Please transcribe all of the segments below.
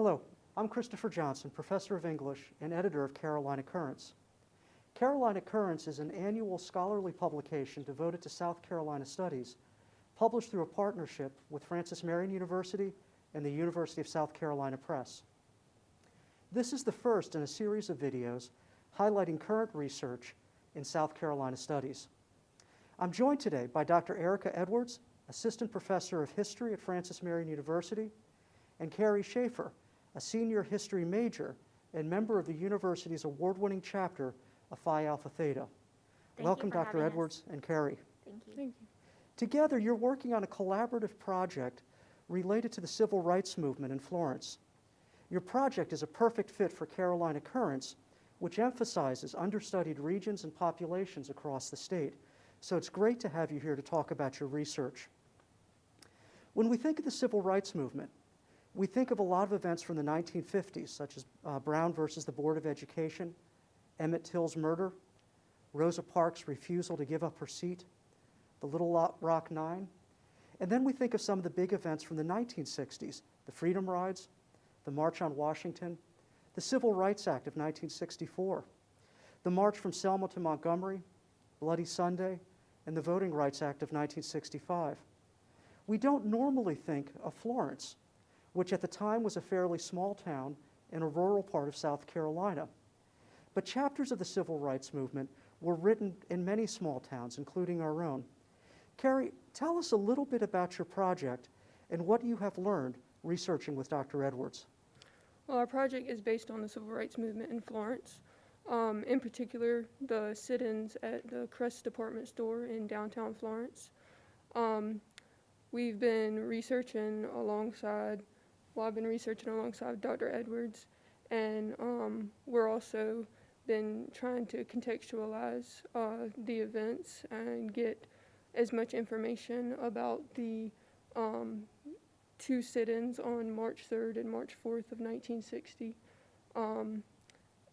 Hello, I'm Christopher Johnson, Professor of English and editor of Carolina Currents. Carolina Currents is an annual scholarly publication devoted to South Carolina studies, published through a partnership with Marion University and the University of South Carolina Press. This is the first in a series of videos highlighting current research in South Carolina studies. I'm joined today by Dr. Erica Edwards, Assistant Professor of History at Marion University, and Carrie Schaefer, a senior history major and member of the university's award-winning chapter of Phi Alpha Theta. Welcome, Dr. Edwards and Carrie. Thank you. Thank you. Together, you're working on a collaborative project related to the civil rights movement in Florence. Your project is a perfect fit for Carolina Currents, which emphasizes understudied regions and populations across the state. So it's great to have you here to talk about your research. When we think of the civil rights movement, we think of a lot of events from the 1950s, such as Brown versus the Board of Education, Emmett Till's murder, Rosa Parks' refusal to give up her seat, the Little Rock Nine. And then we think of some of the big events from the 1960s, the Freedom Rides, the March on Washington, the Civil Rights Act of 1964, the March from Selma to Montgomery, Bloody Sunday, and the Voting Rights Act of 1965. We don't normally think of Florence, which at the time was a fairly small town in a rural part of South Carolina. But chapters of the civil rights movement were written in many small towns, including our own. Carrie, tell us a little bit about your project and what you have learned researching with Dr. Edwards. Well, our project is based on the civil rights movement in Florence. In particular, the sit-ins at the Crest department store in downtown Florence. We've been researching alongside I've been researching alongside Dr. Edwards, and we're also been trying to contextualize the events and get as much information about the two sit-ins on March 3rd and March 4th of 1960,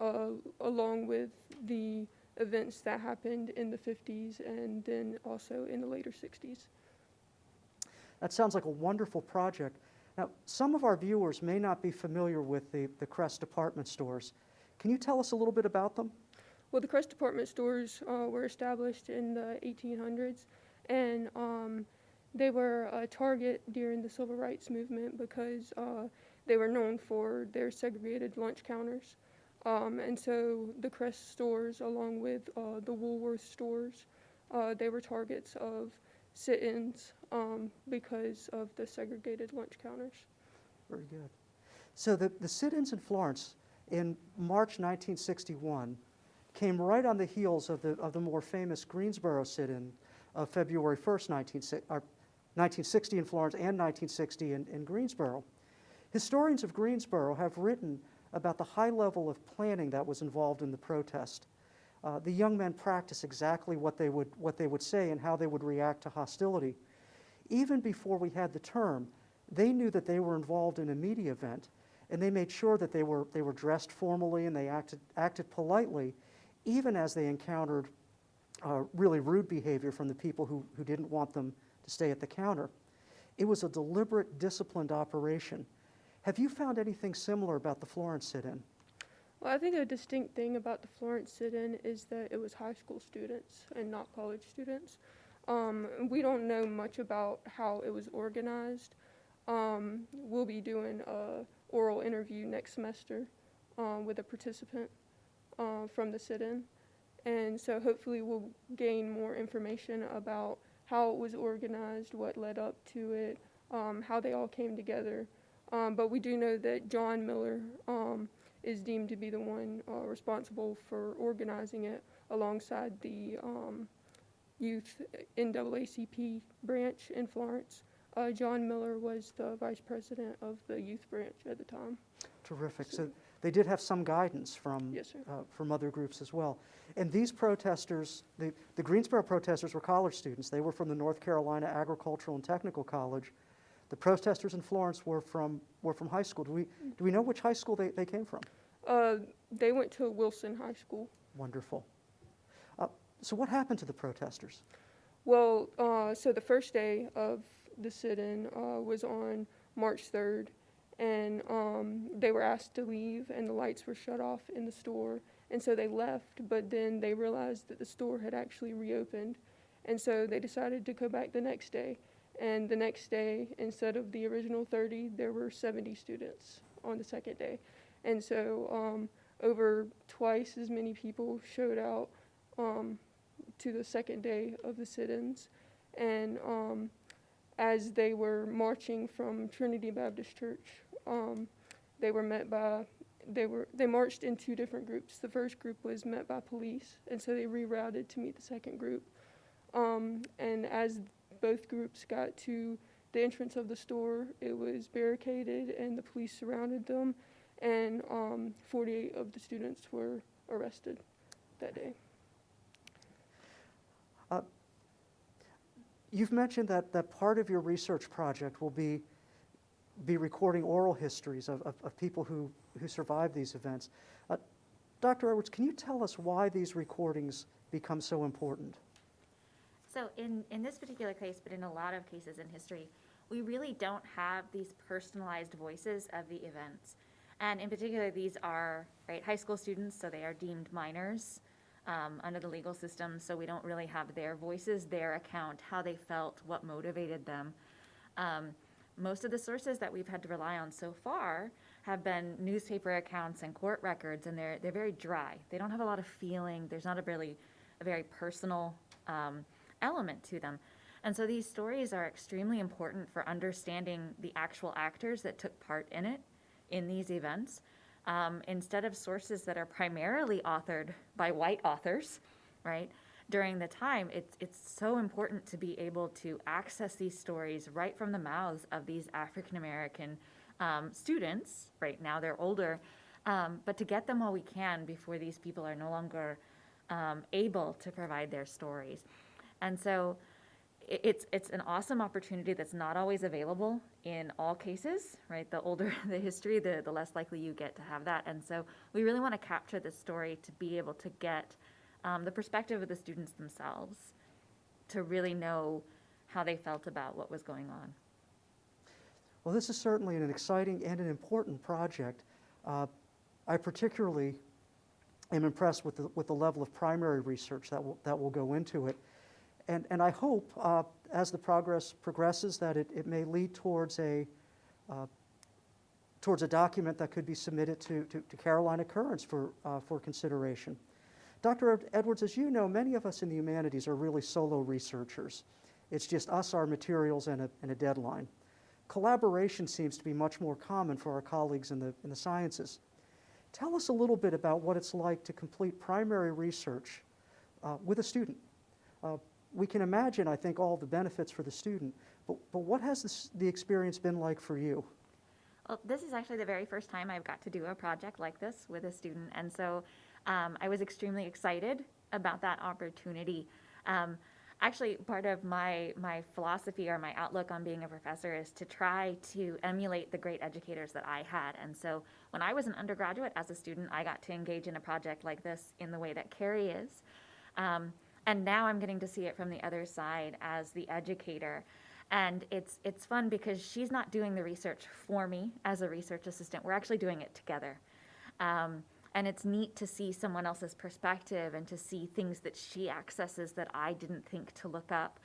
along with the events that happened in the 50s and then also in the later 60s. That sounds like a wonderful project. Now, some of our viewers may not be familiar with the Crest department stores. Can you tell us a little bit about them? Well, the Crest department stores were established in the 1800s, and they were a target during the civil rights movement because they were known for their segregated lunch counters. And so the Crest stores, along with the Woolworth stores, they were targets of sit-ins because of the segregated lunch counters. Very good. So the sit-ins in Florence in March 1961 came right on the heels of the more famous Greensboro sit-in of February 1st, 1960 in Florence and 1960 in Greensboro. Historians of Greensboro have written about the high level of planning that was involved in the protest. The young men practiced exactly what they would say and how they would react to hostility. Even before we had the term, they knew that they were involved in a media event, and they made sure that they were dressed formally and they acted politely, even as they encountered really rude behavior from the people who didn't want them to stay at the counter. It was a deliberate, disciplined operation. Have you found anything similar about the Florence sit-in? Well, I think a distinct thing about the Florence sit-in is that it was high school students and not college students. We don't know much about how it was organized. We'll be doing an oral interview next semester with a participant from the sit-in. And so hopefully we'll gain more information about how it was organized, what led up to it, how they all came together. But we do know that John Miller is deemed to be the one responsible for organizing it alongside the youth NAACP branch in Florence. John Miller was the vice president of the youth branch at the time. Terrific. So they did have some guidance from, Yes, sir. From other groups as well. And these protesters, the Greensboro protesters were college students. They were from the North Carolina Agricultural and Technical College. The protesters in Florence were from high school. Do we know which high school they came from? They went to Wilson High School. Wonderful. So what happened to the protesters? Well, so the first day of the sit-in was on March 3rd, and they were asked to leave, and the lights were shut off in the store, and so they left, but then they realized that the store had actually reopened, and so they decided to go back the next day. And the next day, instead of the original 30, there were 70 students on the second day. And so over twice as many people showed out to the second day of the sit-ins. And as they were marching from Trinity Baptist Church, they were met by, they marched in two different groups. The first group was met by police, and so they rerouted to meet the second group. And as both groups got to the entrance of the store, it was barricaded and the police surrounded them, and 48 of the students were arrested that day. You've mentioned that part of your research project will be recording oral histories of people who survived these events. Dr. Edwards, can you tell us why these recordings become so important? So in this particular case, but in a lot of cases in history, we really don't have these personalized voices of the events. And in particular, these are high school students, so they are deemed minors under the legal system, so we don't really have their voices, their account, how they felt, what motivated them. Most of the sources that we've had to rely on so far have been newspaper accounts and court records, and they're very dry. They don't have a lot of feeling. There's not a very personal element to them. And so these stories are extremely important for understanding the actual actors that took part in these events. Instead of sources that are primarily authored by white authors, right? During the time, it's so important to be able to access these stories right from the mouths of these African American students. Right now they're older, but to get them while we can before these people are no longer able to provide their stories. And so it's an awesome opportunity that's not always available in all cases, right? The older the history, the less likely you get to have that. And so we really want to capture this story to be able to get the perspective of the students themselves, to really know how they felt about what was going on. Well, this is certainly an exciting and an important project. I particularly am impressed with the level of primary research that will go into it. And I hope, as the progresses, that it may lead towards a document that could be submitted to Carolina Currents for consideration. Dr. Edwards, as you know, many of us in the humanities are really solo researchers. It's just us, our materials, and a deadline. Collaboration seems to be much more common for our colleagues in the sciences. Tell us a little bit about what it's like to complete primary research with a student. We can imagine, I think, all the benefits for the student, but what has the experience been like for you? Well, this is actually the very first time I've got to do a project like this with a student, and so I was extremely excited about that opportunity. Actually, part of my philosophy or my outlook on being a professor is to try to emulate the great educators that I had. And so when I was an undergraduate as a student, I got to engage in a project like this in the way that Carrie is. And now I'm getting to see it from the other side as the educator. And it's fun because she's not doing the research for me as a research assistant. We're actually doing it together. And it's neat to see someone else's perspective and to see things that she accesses that I didn't think to look up.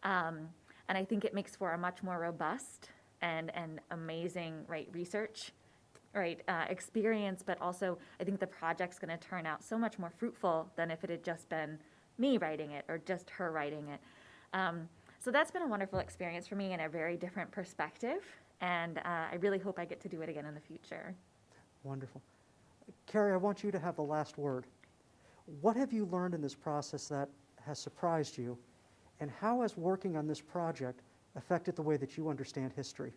And I think it makes for a much more robust and amazing research experience, but also I think the project's going to turn out so much more fruitful than if it had just been me writing it or just her writing it. So that's been a wonderful experience for me and a very different perspective, and I really hope I get to do it again in the future. Wonderful. Carrie, I want you to have the last word. What have you learned in this process that has surprised you, and how has working on this project affected the way that you understand history?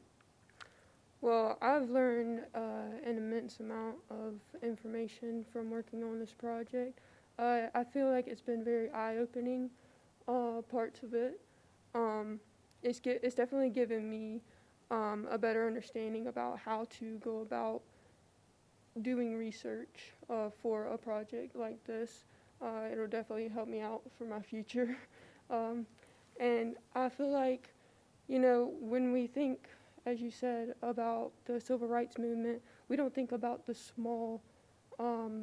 Well, I've learned an immense amount of information from working on this project. I feel like it's been very eye-opening, parts of it. It's definitely given me a better understanding about how to go about doing research for a project like this. It'll definitely help me out for my future. And I feel like, when we think as you said, about the civil rights movement, we don't think about the small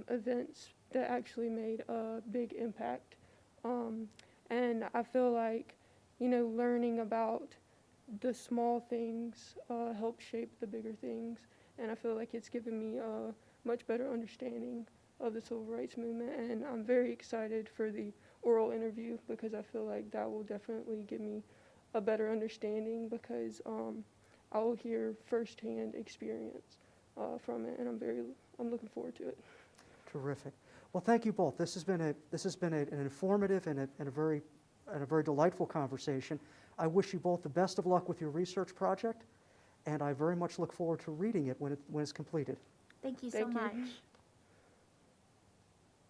events that actually made a big impact. And I feel like, learning about the small things help shape the bigger things. And I feel like it's given me a much better understanding of the civil rights movement. And I'm very excited for the oral interview because I feel like that will definitely give me a better understanding because I will hear firsthand experience from it, and I'm looking forward to it. Terrific. Well, thank you both. This has been an informative and a very delightful conversation. I wish you both the best of luck with your research project, and I very much look forward to reading it when it's completed. Thank you so Thank you. much.